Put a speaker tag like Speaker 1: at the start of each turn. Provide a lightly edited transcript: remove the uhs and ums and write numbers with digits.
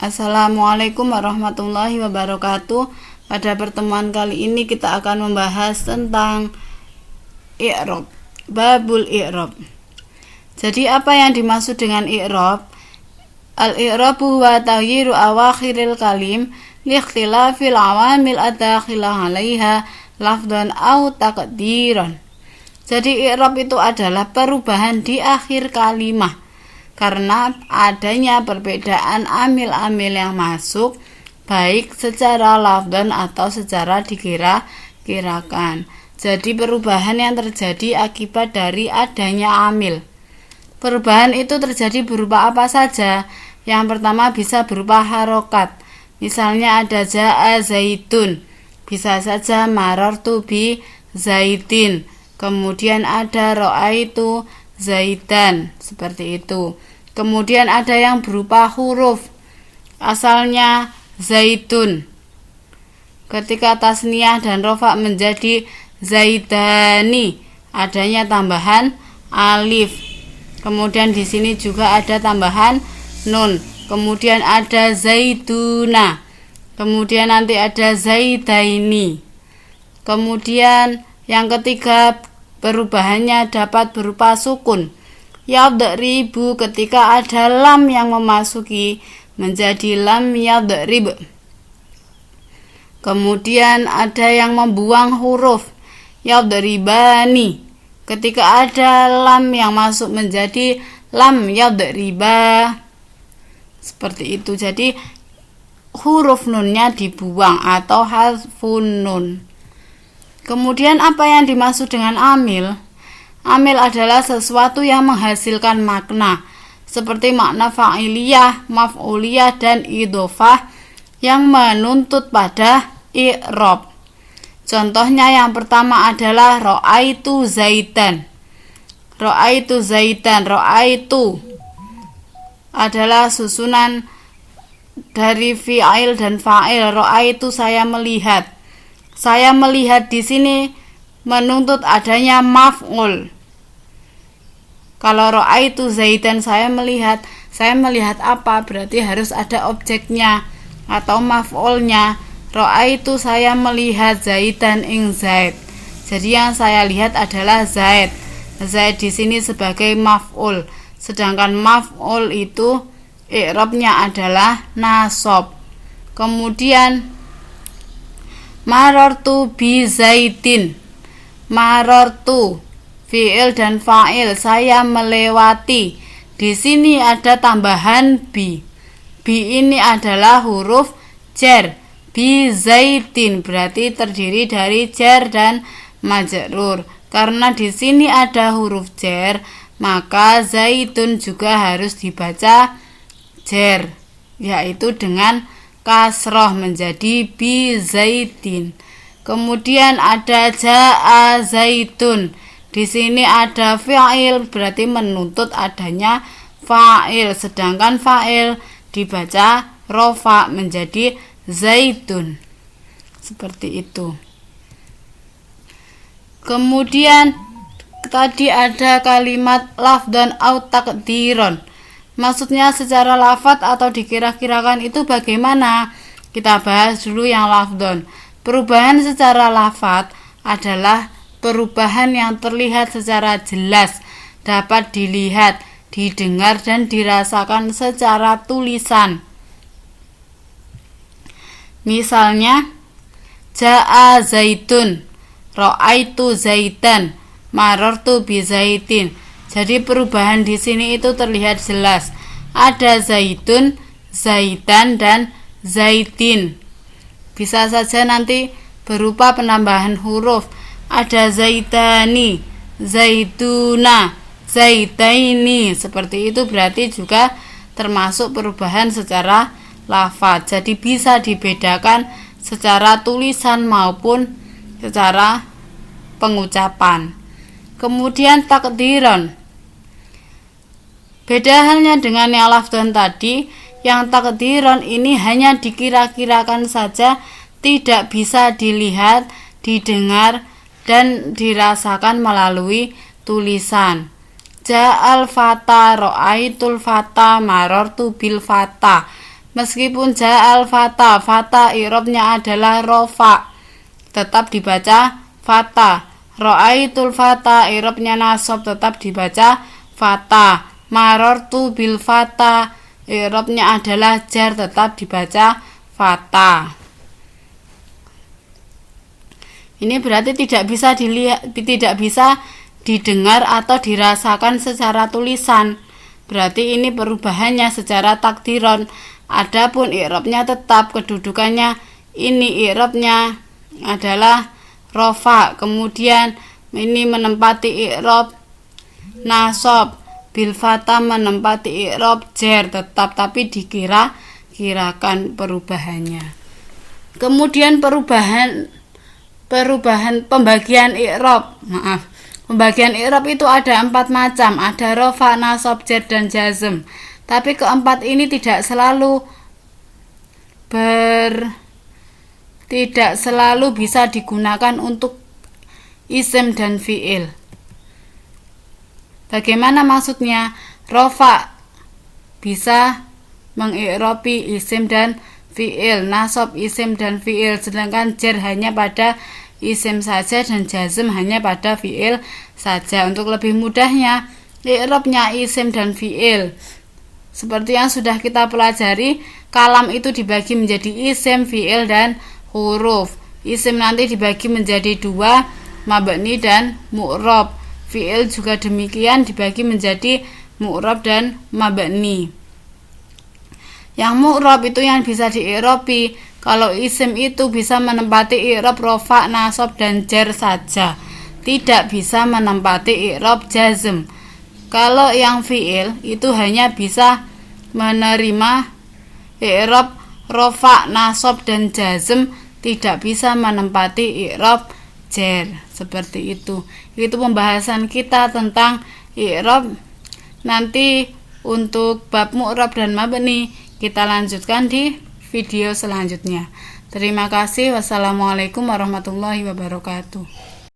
Speaker 1: Assalamualaikum warahmatullahi wabarakatuh. Pada pertemuan kali ini kita akan membahas tentang i'rab, babul i'rab. Jadi apa yang dimaksud dengan i'rab? Al-i'rabu huwa taghyiru awakhiril kalim li ikhtilafil awamil adakhilah 'alaiha lafdhan au taqdiran. Jadi i'rab itu adalah perubahan di akhir kalimat karena adanya perbedaan amil-amil yang masuk baik secara lafdhan atau secara dikira-kirakan. Jadi perubahan yang terjadi akibat dari adanya amil. Perubahan itu terjadi berupa apa saja? Yang pertama bisa berupa harokat. Misalnya ada ja'a zaitun, bisa saja marartu bi zaitin. Kemudian ada ra'aitu zaitan, seperti itu. Kemudian ada yang berupa huruf, asalnya zaitun, ketika tasniyah dan rofa menjadi zaitani, adanya tambahan alif. Kemudian di sini juga ada tambahan nun. Kemudian ada zaituna. Kemudian nanti ada zaitaini. Kemudian yang ketiga, perubahannya dapat berupa sukun. Yadribu, ketika ada lam yang memasuki menjadi lam yadrib. Kemudian ada yang membuang huruf. Yadribani, ketika ada lam yang masuk menjadi lam yadriba. Seperti itu. Jadi huruf nunnya dibuang atau hazfun nun. Kemudian apa yang dimaksud dengan amil? Amil adalah sesuatu yang menghasilkan makna, seperti makna fa'iliyah, maf'uliyah, dan idhofah yang menuntut pada i'rab. Contohnya yang pertama adalah ra'aitu zaitan. Ra'aitu zaitan, ra'aitu adalah susunan dari fi'il dan fa'il. Ra'aitu, saya melihat. Saya melihat di sini menuntut adanya maf'ul. Kalau ra'aitu zaitan, saya melihat apa? Berarti harus ada objeknya atau maf'ulnya. Ra'aitu, saya melihat zaitan ing zaid. Jadi yang saya lihat adalah zaid. Zaid di sini sebagai maf'ul. Sedangkan maf'ul itu i'rabnya adalah nasab. Kemudian marartu bi zaitin. Marartu fi'il dan fa'il, saya melewati. Di sini ada tambahan bi. Bi ini adalah huruf jar. Bi zaitin berarti terdiri dari jar dan majrur. Karena di sini ada huruf jar, maka zaitun juga harus dibaca jar, yaitu dengan kasroh menjadi bi zaitin. Kemudian ada ja'a zaitun. Di sini ada fa'il, berarti menuntut adanya fa'il, sedangkan fa'il dibaca rofa menjadi zaitun. Seperti itu. Kemudian tadi ada kalimat lafdhan au taqdiron. Maksudnya secara lafadz atau dikira-kirakan itu bagaimana? Kita bahas dulu yang lafdhan. Perubahan secara lafadz adalah perubahan yang terlihat secara jelas, dapat dilihat, didengar, dan dirasakan secara tulisan. Misalnya, ja'a zaitun, ra'aitu zaitan, marartu bi zaitin. Jadi perubahan di sini itu terlihat jelas. Ada zaitun, zaitan, dan zaitin. Bisa saja nanti berupa penambahan huruf. Ada zaitani, zaituna, zaitaini. Seperti itu berarti juga termasuk perubahan secara lafadz. Jadi bisa dibedakan secara tulisan maupun secara pengucapan. Kemudian takdiran. Beda halnya dengan yang lafdhan tadi, yang takdiran ini hanya dikira-kirakan saja, tidak bisa dilihat, didengar, dan dirasakan melalui tulisan. Ja'al fata, ra'aitul fata, marartu bil fata. Meskipun ja'al fata, fata i'rabnya adalah rofa, tetap dibaca fata. Ra'aitul fata, i'rabnya nasab, tetap dibaca fata. Marartu bil fata, i'rabnya adalah jar, tetap dibaca fata. Ini berarti tidak bisa dilihat, tidak bisa didengar atau dirasakan secara tulisan. Berarti ini perubahannya secara takdiron. Adapun i'rabnya tetap, kedudukannya ini i'rabnya adalah rofa, kemudian ini menempati i'rab nasab, bil fatah menempati i'rab jar, tetap tapi dikira-kirakan perubahannya. Kemudian pembagian i'rab. Pembagian i'rab itu ada 4 macam, ada rofa, nasab, jar, dan jazm. Tapi keempat ini tidak selalu bisa digunakan untuk isim dan fi'il. Bagaimana maksudnya? Rofa bisa mengi'rabi isim dan fi'il, nasab isim dan fi'il, sedangkan jar hanya pada isim saja dan jazm hanya pada fi'il saja. Untuk lebih mudahnya, i'rabnya isim dan fi'il. Seperti yang sudah kita pelajari, kalam itu dibagi menjadi isim, fi'il, dan huruf. Isim nanti dibagi menjadi 2, mabni dan mu'rab. Fi'il juga demikian, dibagi menjadi mu'rab dan mabni. Yang mu'rab itu yang bisa di'irabi. Kalau isim itu bisa menempati i'rab rofa, nasab, dan jar saja, tidak bisa menempati i'rab jazm. Kalau yang fi'il itu hanya bisa menerima i'rab rofa, nasab, dan jazm, tidak bisa menempati i'rab jar. Seperti itu. Itu pembahasan kita tentang i'rab. Nanti untuk bab mu'rab dan mabni kita lanjutkan di video selanjutnya. Terima kasih. Wassalamualaikum warahmatullahi wabarakatuh.